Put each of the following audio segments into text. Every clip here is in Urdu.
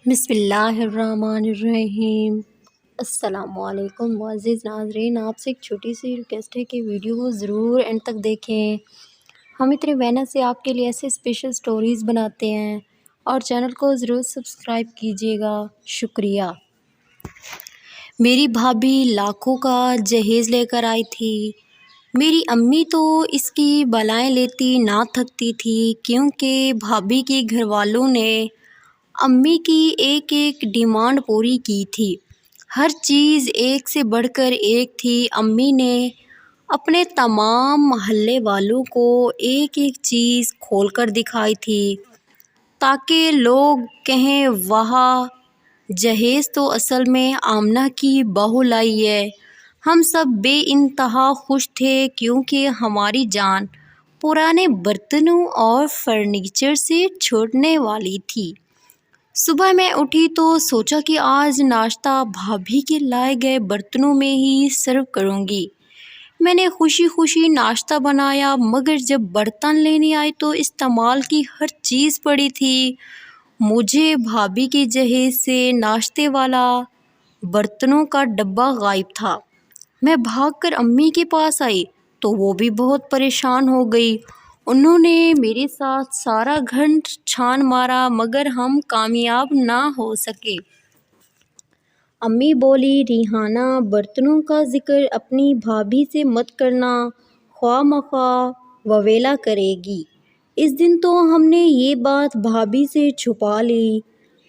بسم اللہ الرحمن الرحیم۔ السلام علیکم معزز ناظرین، آپ سے ایک چھوٹی سی ریکویسٹ ہے کہ ویڈیو کو ضرور اینڈ تک دیکھیں۔ ہم اتنی محنت سے آپ کے لیے ایسے اسپیشل سٹوریز بناتے ہیں اور چینل کو ضرور سبسکرائب کیجیے گا، شکریہ۔ میری بھابھی لاکھوں کا جہیز لے کر آئی تھی۔ میری امی تو اس کی بلائیں لیتی نہ تھکتی تھی، کیونکہ بھابھی کے گھر والوں نے امی کی ایک ایک ڈیمانڈ پوری کی تھی۔ ہر چیز ایک سے بڑھ کر ایک تھی۔ امی نے اپنے تمام محلے والوں کو ایک ایک چیز کھول کر دکھائی تھی، تاکہ لوگ کہیں واہ، جہیز تو اصل میں آمنہ کی بہو لائی ہے۔ ہم سب بے انتہا خوش تھے، کیونکہ ہماری جان پرانے برتنوں اور فرنیچر سے چھوٹنے والی تھی۔ صبح میں اٹھی تو سوچا کہ آج ناشتہ بھابھی کے لائے گئے برتنوں میں ہی سرو کروں گی۔ میں نے خوشی خوشی ناشتہ بنایا، مگر جب برتن لینے آئی تو استعمال کی ہر چیز پڑی تھی۔ مجھے بھابھی کے جہیز سے ناشتے والا برتنوں کا ڈبہ غائب تھا۔ میں بھاگ کر امی کے پاس آئی تو وہ بھی بہت پریشان ہو گئی۔ انہوں نے میرے ساتھ سارا گھر چھان مارا، مگر ہم کامیاب نہ ہو سکے۔ امی بولی، ریحانہ، برتنوں کا ذکر اپنی بھابھی سے مت کرنا، خواہ مخواہ وویلا کرے گی۔ اس دن تو ہم نے یہ بات بھابھی سے چھپا لی،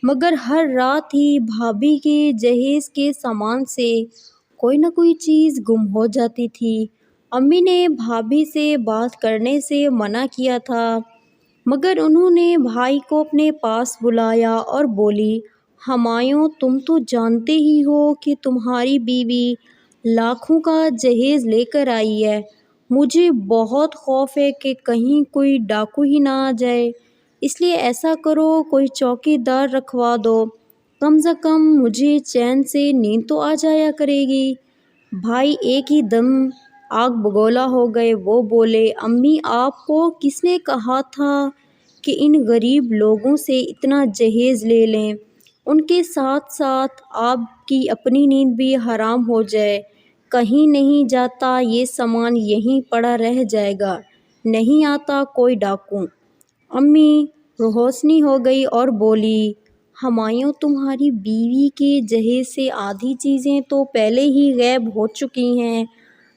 مگر ہر رات ہی بھابھی کے جہیز کے سامان سے کوئی نہ کوئی چیز گم ہو جاتی تھی۔ امی نے بھابھی سے بات کرنے سے منع کیا تھا، مگر انہوں نے بھائی کو اپنے پاس بلایا اور بولی، ہمایوں، تم تو جانتے ہی ہو کہ تمہاری بیوی لاکھوں کا جہیز لے کر آئی ہے۔ مجھے بہت خوف ہے کہ کہیں کوئی ڈاکو ہی نہ آ جائے، اس لیے ایسا کرو، کوئی چوکی دار رکھوا دو، کم سے کم مجھے چین سے نیند تو آ جایا کرے گی۔ بھائی ایک ہی دم آگ بگولا ہو گئے۔ وہ بولے، امی، آپ کو کس نے کہا تھا کہ ان غریب لوگوں سے اتنا جہیز لے لیں؟ ان کے ساتھ ساتھ آپ کی اپنی نیند بھی حرام ہو جائے۔ کہیں نہیں جاتا، یہ سامان یہیں پڑا رہ جائے گا، نہیں آتا کوئی ڈاکو۔ امی روحانی ہو گئی اور بولی، ہمایوں، تمہاری بیوی کے جہیز سے آدھی چیزیں تو پہلے ہی غائب ہو چکی ہیں۔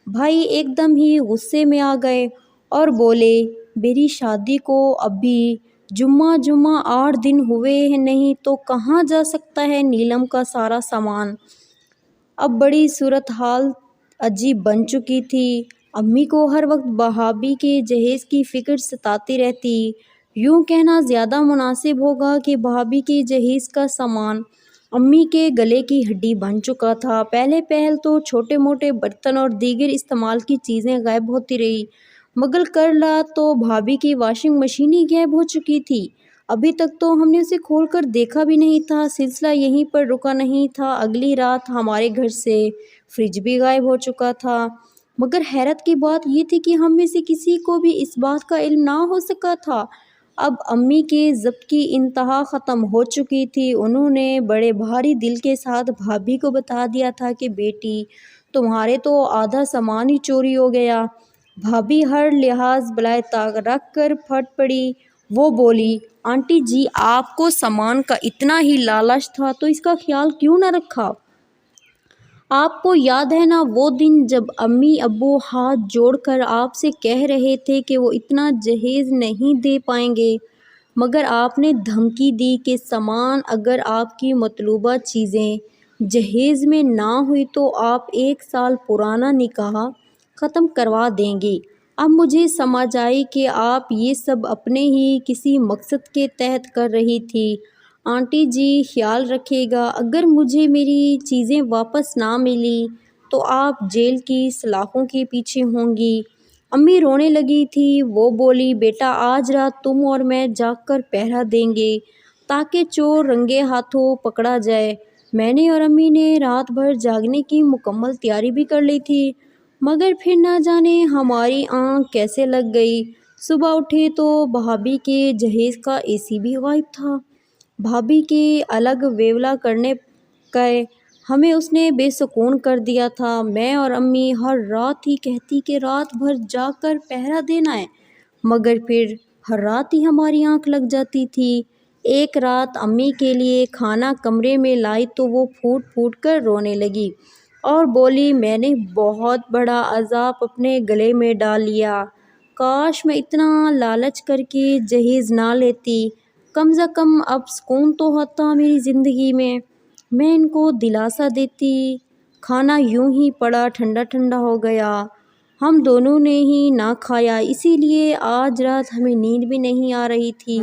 بھائی ایک دم ہی غصے میں آ گئے اور بولے، میری شادی کو ابھی جمعہ 8 دن ہوئے نہیں تو کہاں جا سکتا ہے نیلم کا سارا سامان؟ اب بڑی صورتحال عجیب بن چکی تھی۔ امی کو ہر وقت بھابھی کے جہیز کی فکر ستاتی رہتی۔ یوں کہنا زیادہ مناسب ہوگا کہ بھابھی کے جہیز کا سامان امی کے گلے کی ہڈی بن چکا تھا۔ پہلے پہل تو چھوٹے موٹے برتن اور دیگر استعمال کی چیزیں غائب ہوتی رہی، مگر کل رات تو بھابھی کی واشنگ مشین ہی غائب ہو چکی تھی۔ ابھی تک تو ہم نے اسے کھول کر دیکھا بھی نہیں تھا۔ سلسلہ یہیں پر رکا نہیں تھا، اگلی رات ہمارے گھر سے فریج بھی غائب ہو چکا تھا۔ مگر حیرت کی بات یہ تھی کہ ہم میں سے کسی کو بھی اس بات کا علم نہ ہو سکا تھا۔ اب امی کے ضبط کی انتہا ختم ہو چکی تھی۔ انہوں نے بڑے بھاری دل کے ساتھ بھابھی کو بتا دیا تھا کہ بیٹی، تمہارے تو آدھا سامان ہی چوری ہو گیا۔ بھابھی ہر لحاظ بالائے طاق رکھ کر پھٹ پڑی۔ وہ بولی، آنٹی جی، آپ کو سامان کا اتنا ہی لالچ تھا تو اس کا خیال کیوں نہ رکھا؟ آپ کو یاد ہے نا وہ دن جب امی ابو ہاتھ جوڑ کر آپ سے کہہ رہے تھے کہ وہ اتنا جہیز نہیں دے پائیں گے، مگر آپ نے دھمکی دی کہ سامان اگر آپ کی مطلوبہ چیزیں جہیز میں نہ ہوئی تو آپ 1 سال پرانا نکاح ختم کروا دیں گے۔ اب مجھے سمجھ آئی کہ آپ یہ سب اپنے ہی کسی مقصد کے تحت کر رہی تھی۔ آنٹی جی خیال رکھیے گا، اگر مجھے میری چیزیں واپس نہ ملی تو آپ جیل کی سلاخوں کے پیچھے ہوں گی۔ امی رونے لگی تھی۔ وہ بولی، بیٹا، آج رات تم اور میں جاگ کر پہرا دیں گے تاکہ چور رنگے ہاتھوں پکڑا جائے۔ میں نے اور امی نے رات بھر جاگنے کی مکمل تیاری بھی کر لی تھی، مگر پھر نہ جانے ہماری آنکھ کیسے لگ گئی۔ صبح اٹھے تو بھابھی کے جہیز کا AC بھی غائب تھا۔ بھابھی کے الگ ویولا کرنے کا ہمیں اس نے بے سکون کر دیا تھا۔ میں اور امی ہر رات ہی کہتی کہ رات بھر جا کر پہرا دینا ہے، مگر پھر ہر رات ہی ہماری آنکھ لگ جاتی تھی۔ ایک رات امی کے لیے کھانا کمرے میں لائی تو وہ پھوٹ پھوٹ کر رونے لگی اور بولی میں نے بہت بڑا عذاب اپنے گلے میں ڈال لیا، کاش میں اتنا لالچ کر کے جہیز نہ لیتی، کم از کم اب سکون تو ہوتا میری زندگی میں ان کو دلاسا دیتی۔ کھانا یوں ہی پڑا ٹھنڈا ٹھنڈا ہو گیا، ہم دونوں نے ہی نہ کھایا، اسی لیے آج رات ہمیں نیند بھی نہیں آ رہی تھی۔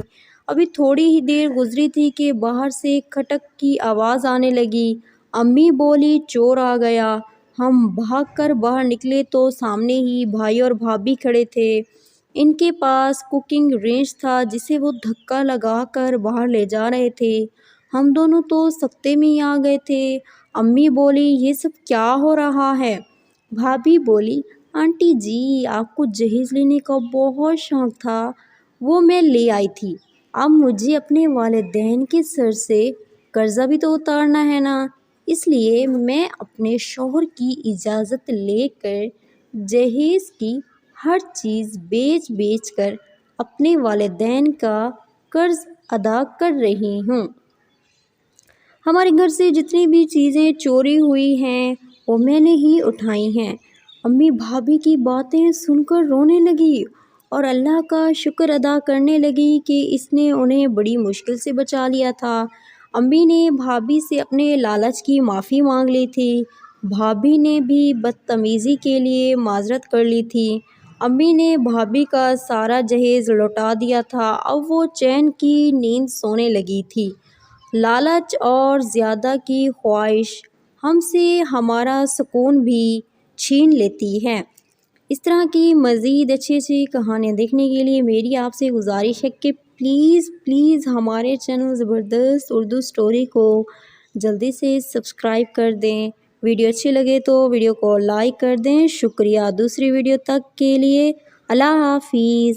ابھی تھوڑی ہی دیر گزری تھی کہ باہر سے کھٹک کی آواز آنے لگی۔ امی بولی چور آ گیا۔ ہم بھاگ کر باہر نکلے تو سامنے ہی بھائی اور بھابھی کھڑے تھے۔ ان کے پاس کوکنگ رینج تھا جسے وہ دھکا لگا کر باہر لے جا رہے تھے۔ ہم دونوں تو سکتے میں ہی آ گئے تھے۔ امی بولی یہ سب کیا ہو رہا ہے؟ بھابھی بولی آنٹی جی آپ کو جہیز لینے کا بہت شوق تھا، وہ میں لے آئی تھی، اب مجھے اپنے والدین کے سر سے قرضہ بھی تو اتارنا ہے نا، اس لیے میں اپنے شوہر کی اجازت لے کر جہیز کی ہر چیز بیچ بیچ کر اپنے والدین کا قرض ادا کر رہی ہوں۔ ہمارے گھر سے جتنی بھی چیزیں چوری ہوئی ہیں وہ میں نے ہی اٹھائی ہیں۔ امی بھابھی کی باتیں سن کر رونے لگی اور اللہ کا شکر ادا کرنے لگی کہ اس نے انہیں بڑی مشکل سے بچا لیا تھا۔ امی نے بھابھی سے اپنے لالچ کی معافی مانگ لی تھی، بھابھی نے بھی بدتمیزی کے لیے معذرت کر لی تھی۔ امی نے بھابھی کا سارا جہیز لوٹا دیا تھا، اب وہ چین کی نیند سونے لگی تھی۔ لالچ اور زیادہ کی خواہش ہم سے ہمارا سکون بھی چھین لیتی ہے۔ اس طرح کی مزید اچھی کہانیاں دیکھنے کے لیے میری آپ سے گزارش ہے کہ پلیز ہمارے چینل زبردست اردو سٹوری کو جلدی سے سبسکرائب کر دیں۔ ویڈیو اچھی لگے تو ویڈیو کو لائک کر دیں۔ شکریہ۔ دوسری ویڈیو تک کے لیے اللہ حافظ۔